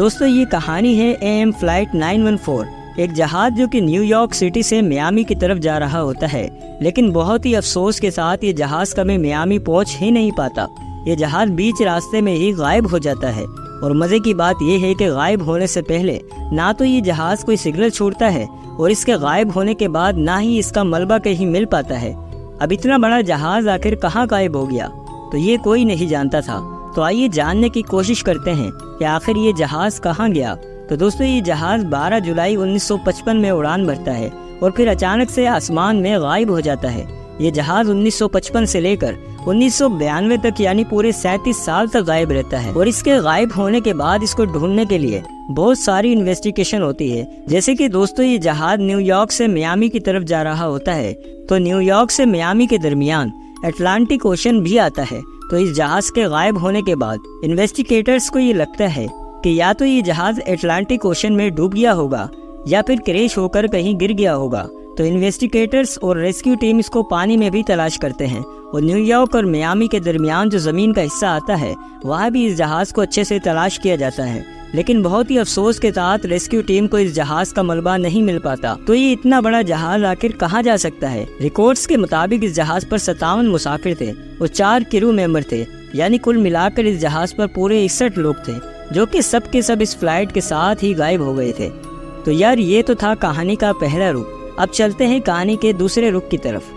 दोस्तों ये कहानी है AM फ्लाइट 914, एक जहाज जो कि न्यूयॉर्क सिटी से मियामी की तरफ जा रहा होता है। लेकिन बहुत ही अफसोस के साथ ये जहाज कभी मियामी पहुंच ही नहीं पाता। ये जहाज बीच रास्ते में ही गायब हो जाता है। और मजे की बात यह है कि गायब होने से पहले ना तो ये जहाज कोई सिग्नल छोड़ता है और इसके गायब होने के बाद ना ही इसका मलबा कहीं मिल पाता है। अब इतना बड़ा जहाज आखिर कहाँ गायब हो गया, तो ये कोई नहीं जानता था। तो आइए जानने की कोशिश करते हैं कि आखिर ये जहाज कहाँ गया। तो दोस्तों ये जहाज 12 जुलाई 1955 में उड़ान भरता है और फिर अचानक से आसमान में गायब हो जाता है। ये जहाज 1955 से लेकर 1992 तक यानी पूरे 37 साल तक गायब रहता है। और इसके गायब होने के बाद इसको ढूंढने के लिए बहुत सारी इन्वेस्टिगेशन होती है। जैसे कि दोस्तों ये जहाज न्यूयॉर्क से मियामी की तरफ जा रहा होता है, तो न्यूयॉर्क से मियामी के दरमियान अटलांटिक ओशन भी आता है। तो इस जहाज के गायब होने के बाद इन्वेस्टिगेटर्स को ये लगता है कि या तो ये जहाज अटलांटिक ओशन में डूब गया होगा या फिर क्रैश होकर कहीं गिर गया होगा। तो इन्वेस्टिगेटर्स और रेस्क्यू टीम इसको पानी में भी तलाश करते हैं और न्यूयॉर्क और मियामी के दरमियान जो जमीन का हिस्सा आता है वहाँ भी इस जहाज को अच्छे से तलाश किया जाता है। लेकिन बहुत ही अफसोस के साथ रेस्क्यू टीम को इस जहाज का मलबा नहीं मिल पाता। तो ये इतना बड़ा जहाज आखिर कहाँ जा सकता है। रिकॉर्ड्स के मुताबिक इस जहाज पर 57 मुसाफिर थे और 4 क्रू मेंबर थे, यानी कुल मिलाकर इस जहाज पर पूरे 61 लोग थे, जो कि सब के सब इस फ्लाइट के साथ ही गायब हो गए थे। तो यार ये तो था कहानी का पहला रुख। अब चलते हैं कहानी के दूसरे रुख की तरफ।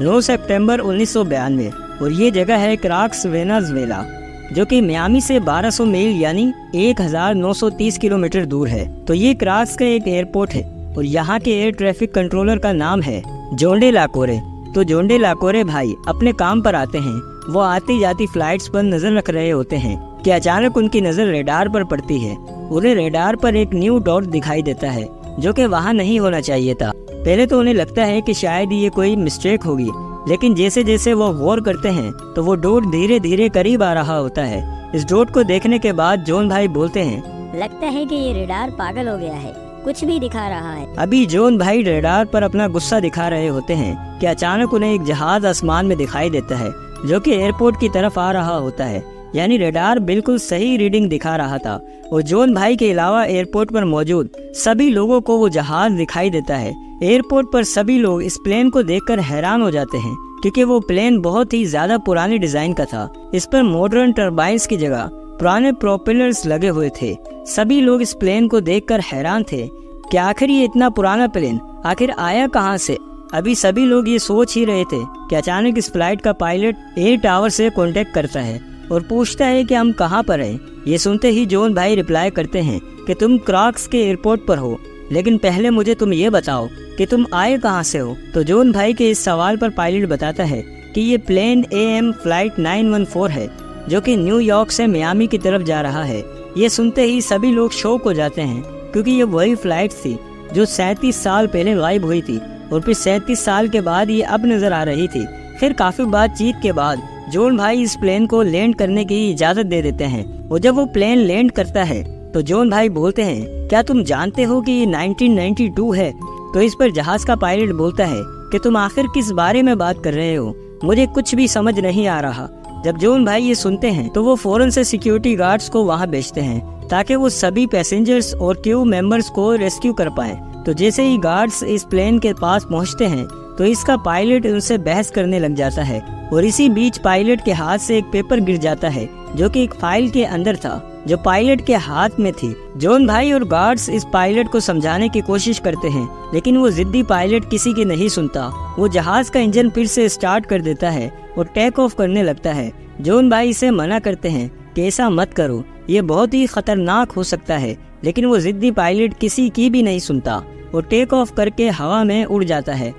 9 सितंबर 1992 और ये जगह है क्राक्स वेनेजुएला, जो कि मियामी से 1200 मील यानी 1930 किलोमीटर दूर है। तो ये क्राक्स का एक एयरपोर्ट है और यहाँ के एयर ट्रैफिक कंट्रोलर का नाम है जोंडे लाकोरे। तो जोंडे लाकोरे भाई अपने काम पर आते हैं। वो आती जाती फ्लाइट्स पर नजर रख रहे होते हैं कि अचानक उनकी नजर रेडार पर पड़ती है। उन्हें रेडार पर एक न्यू डॉट दिखाई देता है जो कि वहाँ नहीं होना चाहिए था। पहले तो उन्हें लगता है कि शायद ये कोई मिस्टेक होगी, लेकिन जैसे जैसे वो गौर करते हैं तो वो डॉट धीरे धीरे करीब आ रहा होता है। इस डॉट को देखने के बाद जॉन भाई बोलते हैं, लगता है कि ये रेडार पागल हो गया है, कुछ भी दिखा रहा है। अभी जॉन भाई रेडार पर अपना गुस्सा दिखा रहे होते हैं कि अचानक उन्हें एक जहाज आसमान में दिखाई देता है जो कि एयरपोर्ट की तरफ आ रहा होता है। यानी रेडार बिल्कुल सही रीडिंग दिखा रहा था और जॉन भाई के अलावा एयरपोर्ट पर मौजूद सभी लोगों को वो जहाज दिखाई देता है। एयरपोर्ट पर सभी लोग इस प्लेन को देखकर हैरान हो जाते हैं क्योंकि वो प्लेन बहुत ही ज्यादा पुराने डिजाइन का था। इस पर मॉडर्न टर्बाइन्स की जगह पुराने प्रोपेलर्स लगे हुए थे। सभी लोग इस प्लेन को देखकर हैरान थे कि आखिर ये इतना पुराना प्लेन आखिर आया कहां से। अभी सभी लोग ये सोच ही रहे थे कि अचानक इस फ्लाइट का पायलट एयर टावर से कांटेक्ट करता है और पूछता है कि हम कहां पर हैं। ये सुनते ही जॉन भाई रिप्लाई करते हैं कि तुम क्राक्स के एयरपोर्ट पर हो, लेकिन पहले मुझे तुम ये बताओ कि तुम आए कहां से हो। तो जॉन भाई के इस सवाल पर पायलट बताता है कि ये प्लेन AM फ्लाइट 914 है जो कि न्यूयॉर्क से मियामी की तरफ जा रहा है। ये सुनते ही सभी लोग शॉक हो जाते हैं क्योंकि ये वही फ्लाइट थी जो 37 साल पहले गायब हुई थी और फिर 37 साल के बाद ये अब नजर आ रही थी। फिर काफी बातचीत के बाद जॉन भाई इस प्लेन को लैंड करने की इजाजत दे देते हैं और जब वो प्लेन लैंड करता है तो जॉन भाई बोलते हैं, क्या तुम जानते हो कि ये 1992 है। तो इस पर जहाज का पायलट बोलता है कि तुम आखिर किस बारे में बात कर रहे हो, मुझे कुछ भी समझ नहीं आ रहा। जब जॉन भाई ये सुनते हैं तो वो फौरन से सिक्योरिटी गार्ड्स को वहाँ भेजते हैं ताकि वो सभी पैसेंजर्स और क्रू मेंबर्स को रेस्क्यू कर पाए। तो जैसे ही गार्ड्स इस प्लेन के पास पहुँचते हैं तो इसका पायलट उनसे बहस करने लग जाता है और इसी बीच पायलट के हाथ से एक पेपर गिर जाता है जो कि एक फाइल के अंदर था जो पायलट के हाथ में थी। जॉन भाई और गार्ड्स इस पायलट को समझाने की कोशिश करते हैं, लेकिन वो जिद्दी पायलट किसी की नहीं सुनता। वो जहाज का इंजन फिर से स्टार्ट कर देता है और टेक ऑफ करने लगता है। जॉन भाई इसे मना करते हैं कि ऐसा मत करो, ये बहुत ही खतरनाक हो सकता है, लेकिन वो जिद्दी पायलट किसी की भी नहीं सुनता और टेक ऑफ करके हवा में उड़ जाता है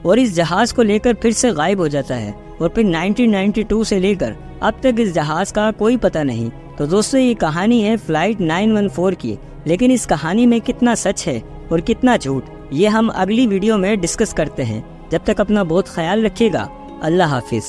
और इस जहाज को लेकर फिर से गायब हो जाता है। और फिर 1992 से लेकर अब तक इस जहाज का कोई पता नहीं। तो दोस्तों ये कहानी है फ्लाइट 914 की, लेकिन इस कहानी में कितना सच है और कितना झूठ ये हम अगली वीडियो में डिस्कस करते हैं। जब तक अपना बहुत ख्याल रखिएगा। अल्लाह हाफिज।